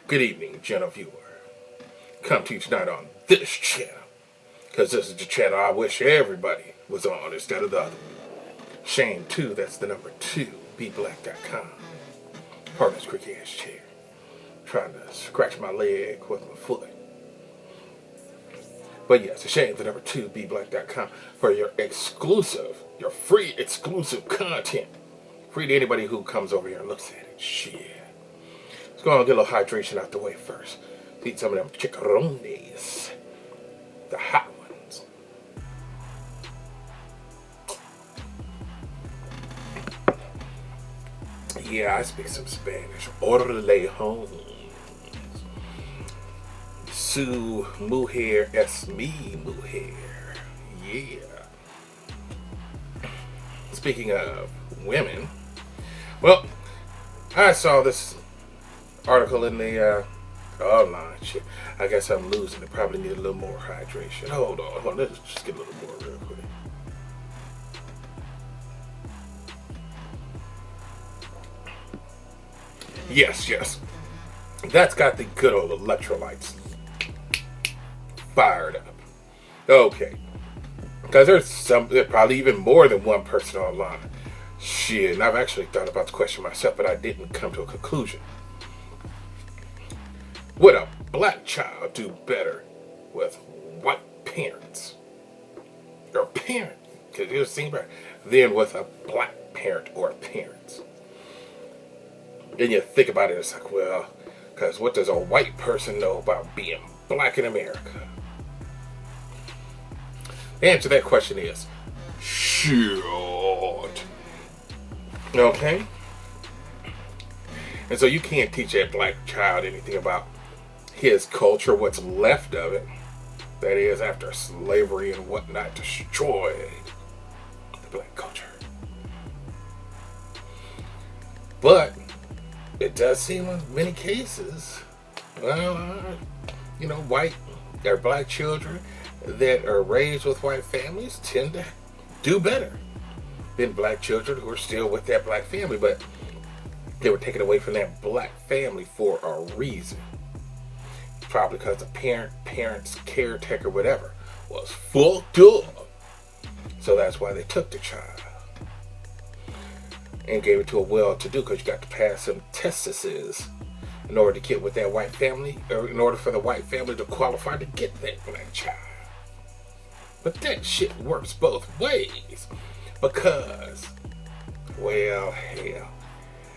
Good evening, gentle viewer. Come to you tonight on this channel, because this is the channel I wish everybody was on instead of the other one. Shame 2, that's the number 2, BeBlack.com. Partner's creaky ass chair. Trying to scratch my leg with my foot. But yes, shame the number 2, BeBlack.com for your free exclusive content. Free to anybody who comes over here and looks at it. Shit. Let's go on and get a little hydration out the way first. Eat some of them chicharrones. The hot ones. Yeah, I speak some Spanish. Orlejones. Su mujer es mi mujer. Yeah. Speaking of women, well, I saw this article in the online shit. I guess I'm losing it. Probably need a little more hydration. Hold on. Let's just get a little more real quick. Yes. That's got the good old electrolytes fired up. Okay. Because there's probably even more than one person online. Shit, and I've actually thought about the question myself, but I didn't come to a conclusion. Would a black child do better with white parents? Or parent, because it seems better, than with a black parent or parents? Then you think about it, it's like, well, because what does a white person know about being black in America? The answer to that question is shit. Okay? And so you can't teach that black child anything about his culture, what's left of it. That is, after slavery and whatnot destroyed the black culture. But it does seem in many cases, white or black children that are raised with white families tend to do better than black children who are still with that black family, but they were taken away from that black family for a reason. Probably because the parents, caretaker, whatever, was fucked up. So that's why they took the child and gave it to a well-to-do, because you got to pass some tests in order to get with that white family, or in order for the white family to qualify to get that black child. But that shit works both ways, because, well, hell,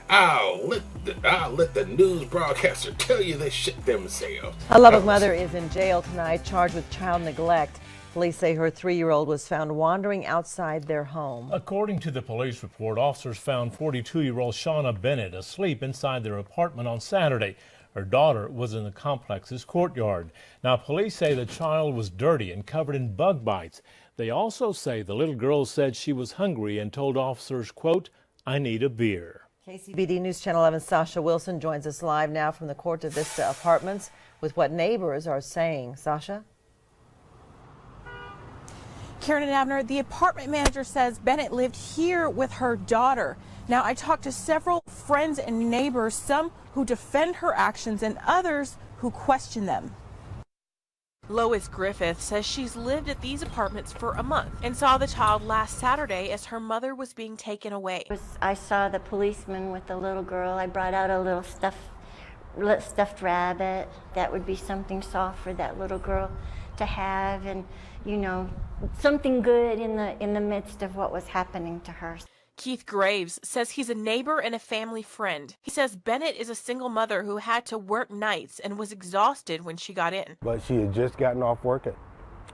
I'll let the news broadcaster tell you this shit themselves. A Lubbock mother is in jail tonight, charged with child neglect. Police say her 3-year-old was found wandering outside their home. According to the police report, officers found 42-year-old Shauna Bennett asleep inside their apartment on Saturday. Her daughter was in the complex's courtyard. Now, police say the child was dirty and covered in bug bites. They also say the little girl said she was hungry and told officers, quote, "I need a beer." KCBD News Channel 11's Sasha Wilson joins us live now from the Corte Vista Apartments with what neighbors are saying. Sasha? Karen and Abner, the apartment manager says Bennett lived here with her daughter. Now, I talked to several friends and neighbors, some who defend her actions and others who question them. Lois Griffith says she's lived at these apartments for a month and saw the child last Saturday as her mother was being taken away. I saw the policeman with the little girl. I brought out a little stuffed rabbit. That would be something soft for that little girl to have, and something good in the midst of what was happening to her. Keith Graves says he's a neighbor and a family friend. He says Bennett is a single mother who had to work nights and was exhausted when she got in. But she had just gotten off work at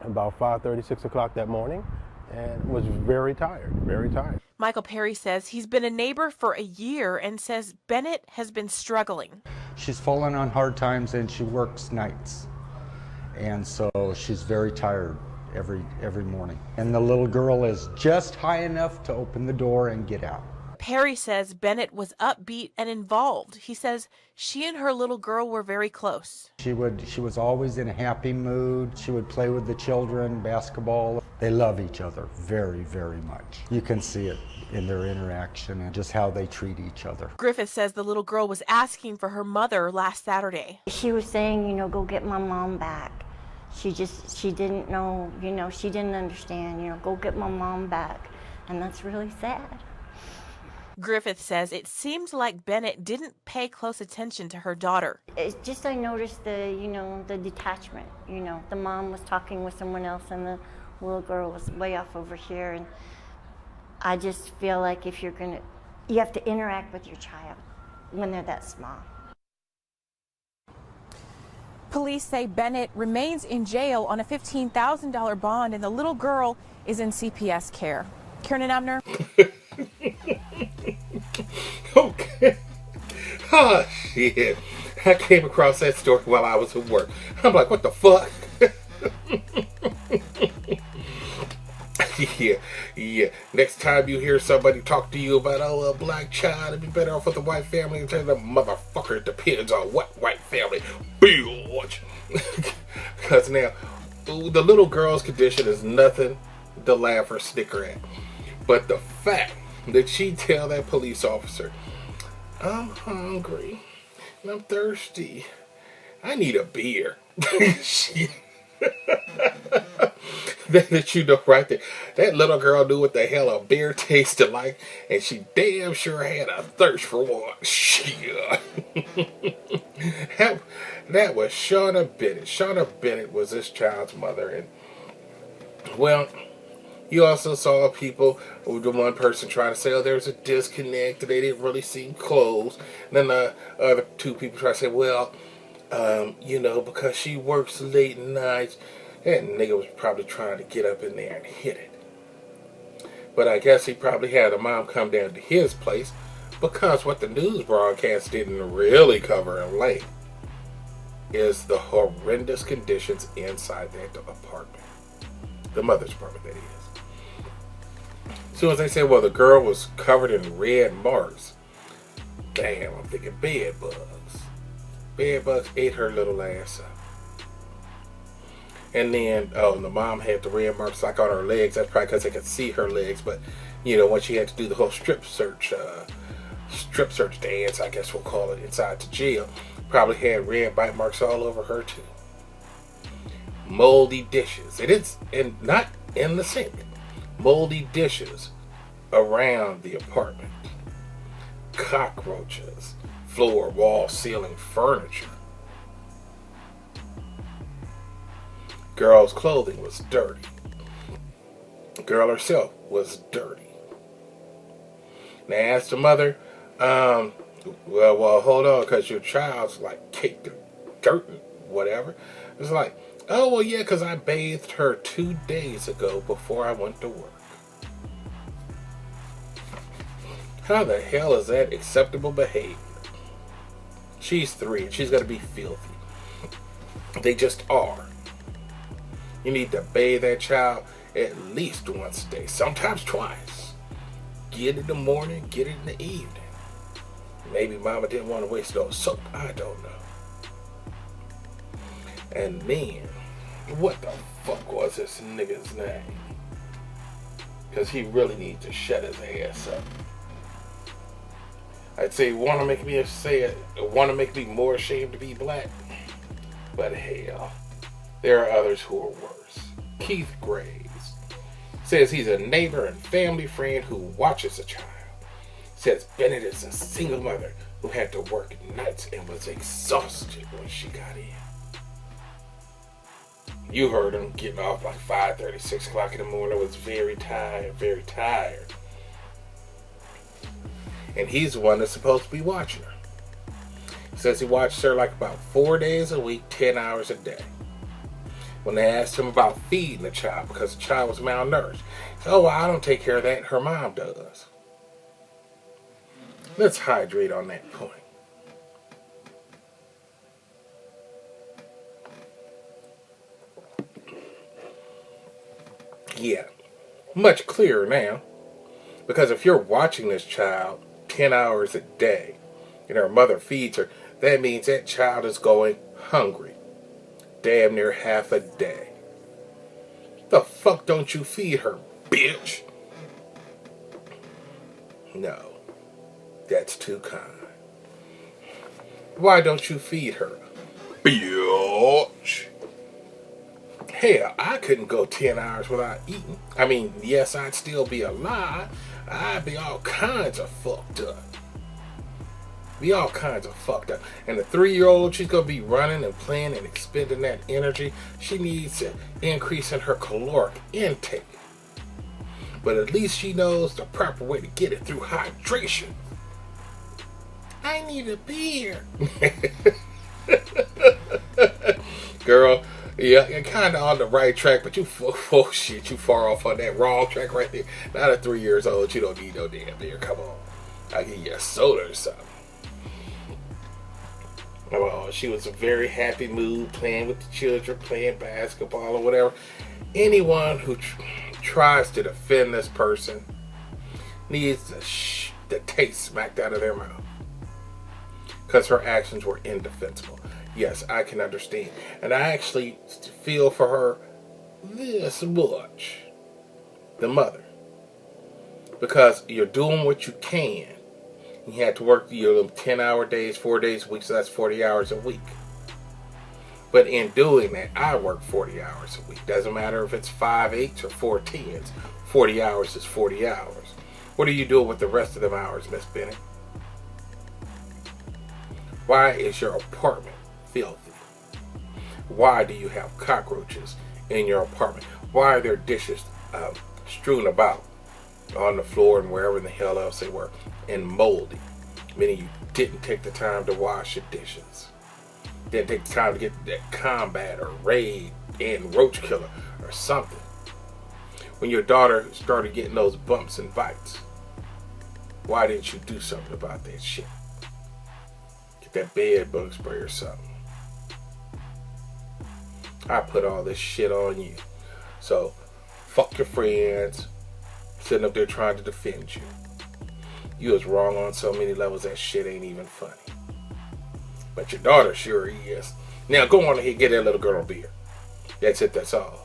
about 5:30, 6 o'clock that morning, and was very tired. Michael Perry says he's been a neighbor for a year and says Bennett has been struggling. She's fallen on hard times and she works nights, and so she's very tired every morning. And the little girl is just high enough to open the door and get out. Perry says Bennett was upbeat and involved. He says she and her little girl were very close. She was always in a happy mood. She would play with the children, basketball. They love each other very, very much. You can see it in their interaction and just how they treat each other. Griffith says the little girl was asking for her mother last Saturday. She was saying, you know, go get my mom back. She didn't know, you know, she didn't understand, you know, go get my mom back. And that's really sad. Griffith says it seemed like Bennett didn't pay close attention to her daughter. It's just I noticed the detachment, you know. The mom was talking with someone else and the little girl was way off over here. And I just feel like if you have to interact with your child when they're that small. Police say Bennett remains in jail on a $15,000 bond and the little girl is in CPS care. Karen and Abner. Okay. Oh, shit. I came across that story while I was at work. I'm like, what the fuck? Yeah. Next time you hear somebody talk to you about, a black child, it'd be better off with a white family, and tell the motherfucker, it depends on what white family. Bitch. Because now, the little girl's condition is nothing to laugh or snicker at. But the fact that she tell that police officer, I'm hungry, and I'm thirsty, I need a beer. That you know right there. That little girl knew what the hell a beer tasted like, and she damn sure had a thirst for one. Shit. That was Shauna Bennett. Shauna Bennett was this child's mother, and well, you also saw people, the one person trying to say, there's a disconnect, they didn't really seem close. And then the other two people try to say, well, you know, because she works late nights. That nigga was probably trying to get up in there and hit it. But I guess he probably had a mom come down to his place, because what the news broadcast didn't really cover in length is the horrendous conditions inside that apartment. The mother's apartment, that is. As soon as they said, well, the girl was covered in red marks, damn, I'm thinking bed bugs. Bed bugs ate her little ass up. And then, the mom had the red marks like on her legs. That's probably because they could see her legs. But, you know, when she had to do the whole strip search dance, I guess we'll call it, inside the jail, probably had red bite marks all over her too. Moldy dishes. And not in the sink. Moldy dishes around the apartment. Cockroaches. Floor, wall, ceiling, furniture. Girl's clothing was dirty. The girl herself was dirty. And I asked the mother, well, hold on, because your child's like caked in dirt and whatever. It's like, oh, well, yeah, because I bathed her 2 days ago before I went to work. How the hell is that acceptable behavior? She's 3 and she's going to be filthy. They just are. You need to bathe that child at least once a day, sometimes twice. Get it in the morning, get it in the evening. Maybe mama didn't want to waste no soap, I don't know. And then, what the fuck was this nigga's name? Because he really needs to shut his ass up. I'd say, want to make me more ashamed to be black? But hell, there are others who are worse. Keith Graves says he's a neighbor and family friend who watches a child. Says Bennett is a single mother who had to work nights and was exhausted when she got in. You heard him getting off like 5:30, 6 o'clock in the morning, was very tired, very tired. And he's the one that's supposed to be watching her. Says he watched her like about 4 days a week, 10 hours a day. When they asked him about feeding the child because the child was malnourished, he said, oh, well, I don't take care of that, her mom does. Let's hydrate on that point. Yeah, much clearer now. Because if you're watching this child 10 hours a day and her mother feeds her, that means that child is going hungry. Damn near half a day. The fuck don't you feed her, bitch? No, that's too kind. Why don't you feed her? Bitch. Hell, I couldn't go 10 hours without eating. I mean, yes, I'd still be alive. I'd be all kinds of fucked up. And the 3-year-old, she's going to be running and playing and expending that energy. She needs an increase in her caloric intake. But at least she knows the proper way to get it through hydration. I need a beer. Girl, yeah, you're kind of on the right track, but you far off on that wrong track right there. Now at 3 years old, you don't need no damn beer. Come on. I'll give you a soda or something. Well, she was in a very happy mood, playing with the children, playing basketball or whatever. Anyone who tries to defend this person needs the taste smacked out of their mouth. Because her actions were indefensible. Yes, I can understand. And I actually feel for her this much. The mother. Because you're doing what you can. You had to work your 10-hour days, 4 days a week, so that's 40 hours a week. But in doing that, I work 40 hours a week. Doesn't matter if it's 5 8s or 4 10s. 40 hours is 40 hours. What are you doing with the rest of them hours, Miss Bennett? Why is your apartment filthy? Why do you have cockroaches in your apartment? Why are there dishes strewn about on the floor and wherever in the hell else they were, and moldy? Meaning you didn't take the time to wash your dishes. Didn't take the time to get that combat or raid and roach killer or something. When your daughter started getting those bumps and bites, why didn't you do something about that shit? Get that bed bug spray or something. I put all this shit on you. So, fuck your friends sitting up there trying to defend you. You was wrong on so many levels that shit ain't even funny. But your daughter sure is. Now go on ahead and get that little girl a beer. That's it, that's all.